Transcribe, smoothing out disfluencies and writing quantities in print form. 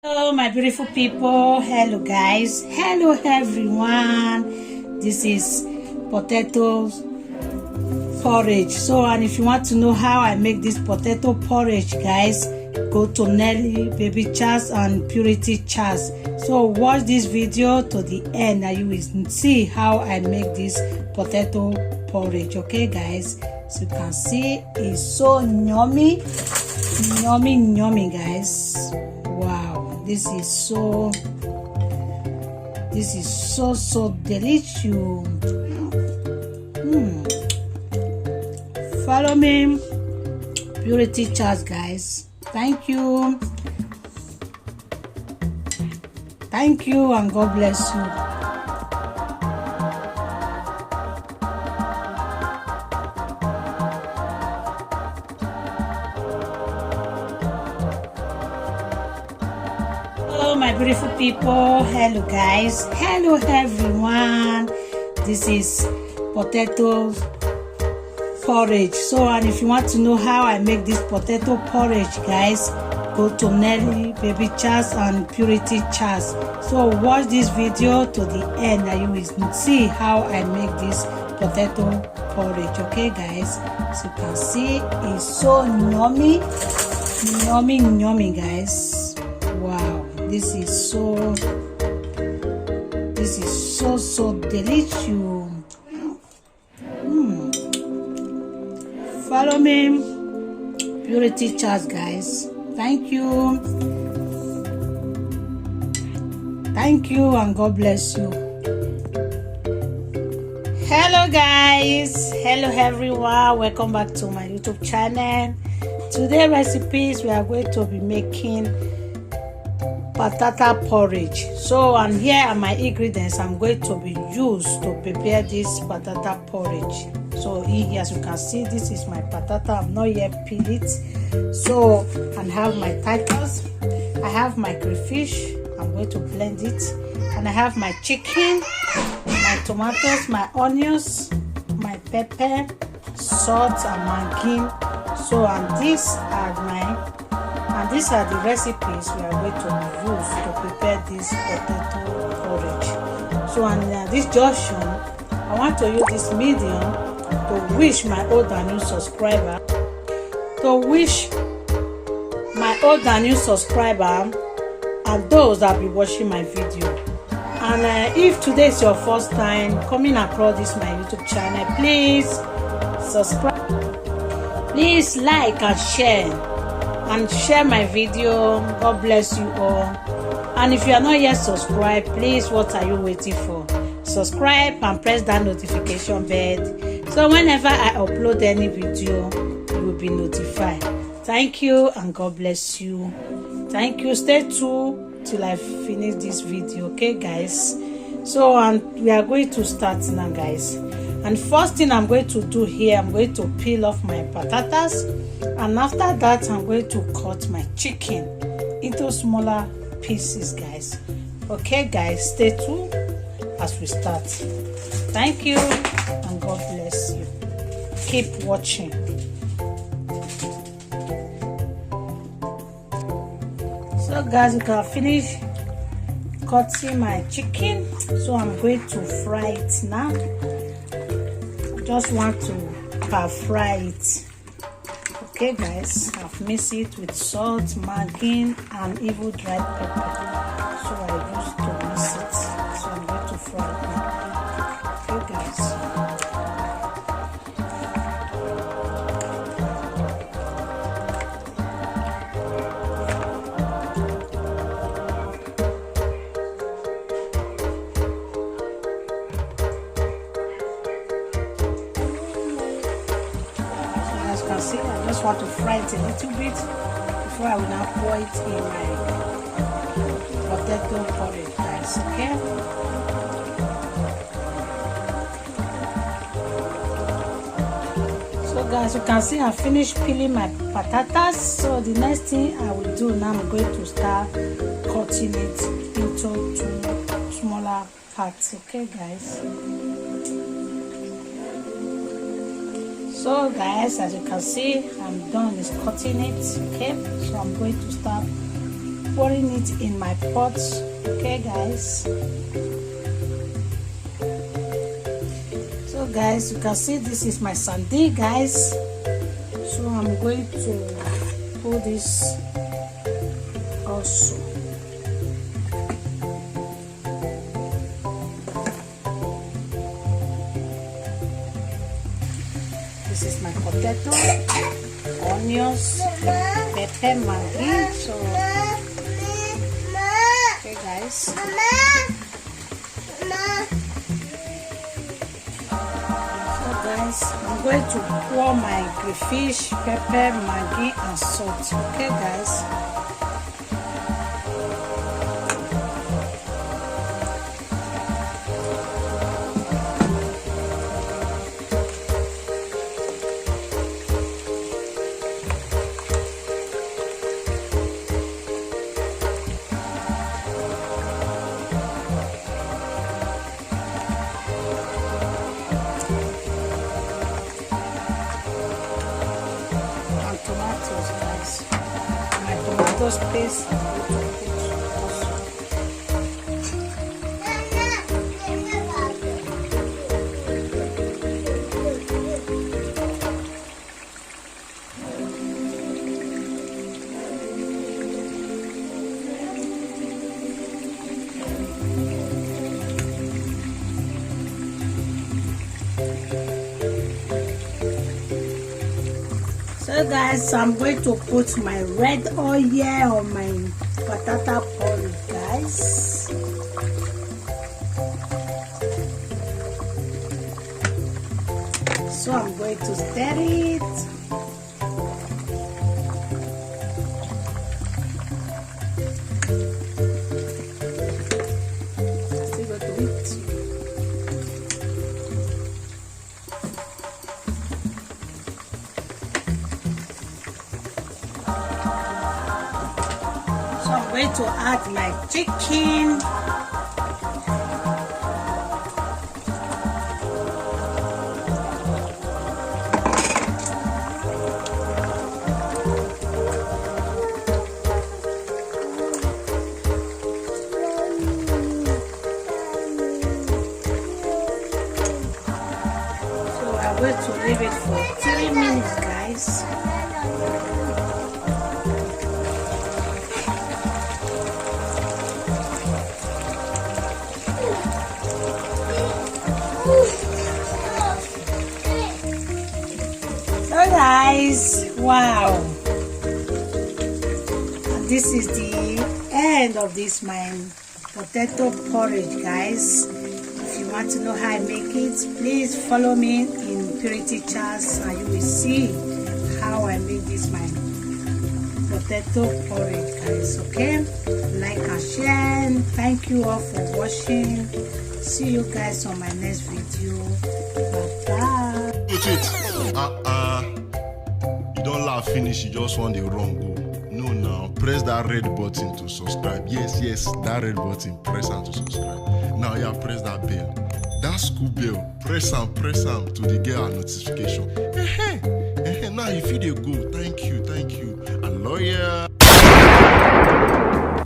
Hello my beautiful people. Hello guys. Hello everyone. This is potato porridge. And if you want to know how I make this potato porridge, guys, go to Nelly Baby Chas and Purity Chas. So watch this video to the end and you will see how I make this potato porridge. Okay guys, so you can see it's so yummy guys. Wow, this is so delicious. Follow me, Purity Chas, guys. Thank you, and God bless you. Hello my beautiful people. Hello guys. Hello everyone. This is potato porridge. And if you want to know how I make this potato porridge, guys, go to Nelly Baby Chas and Purity Chas. So watch this video to the end and you will see how I make this potato porridge. Okay guys, so you can see it's so yummy guys. Wow, this is so delicious. Follow me, Purity Chas, guys. Thank you, and God bless you. Hello guys, hello everyone, welcome back to my YouTube channel. Today recipes, we are going to be making patata porridge. And here are my ingredients I'm going to be used to prepare this patata porridge. Here, as you can see, this is my patata. I'm not yet peeled it. I have my tacos, I have my crayfish, I'm going to blend it, and I have my chicken, my tomatoes, my onions, my pepper, salt, and maggi. These are the recipes we are going to use to prepare this potato porridge. And this junction, I want to use this medium to wish my old and new subscriber, and those that be watching my video. And if today is your first time coming across this my YouTube channel, please subscribe, please like and share my video. God bless you all. And if you are not yet subscribed, please, what are you waiting for? Subscribe and press that notification bell, so whenever I upload any video, you will be notified. Thank you, and God bless you. Thank you. Stay tuned till I finish this video, okay guys? And we are going to start now, guys. And first thing I'm going to do here, I'm going to peel off my patatas, and after that I'm going to cut my chicken into smaller pieces, guys. Okay guys, stay tuned as we start. Thank you, and God bless you. Keep watching. Guys, you can finish cutting my chicken, I'm going to fry it now. Just want to fry it. Okay guys, I've mixed it with salt, maggi, and even dried pepper. I used to mix it. I'm going to fry it now. Okay guys. See, I just want to fry it a little bit before I will now pour it in my potato porridge, guys. Okay. Guys, you can see I finished peeling my patatas. The next thing I will do now, I'm going to start cutting it into two smaller parts. Okay, guys. So guys, as you can see, I'm done with cutting it. Okay, so I'm going to start pouring it in my pot. Okay guys, so guys, you can see this is my sundae guys. So I'm going to put this also. This is my potato, onions, pepper, maggi. So okay guys, so guys, I'm going to pour my crayfish, pepper, maggi and salt. Okay guys, tomatoes guys, my tomatoes paste. So guys, I'm going to put my red oil on my potato porridge guys. So I'm going to stir it. Still going to eat. I'm going to add my chicken. So I'm going to leave it for 3 minutes guys. So guys, wow, and this is the end of this my potato porridge guys. If you want to know how I make it, please follow me in Purity Charts and you will see how I make this my potato porridge guys. Okay, like and share. Thank you all for watching. See you guys on my next video. Bye bye. Put it. You don't laugh finish, you just want the wrong go. No, now press that red button to subscribe. Yes, that red button, press and to subscribe. Now yeah, press that bell, that school bell, press and to the get our notification. Now if you dey go, thank you, and lawyer.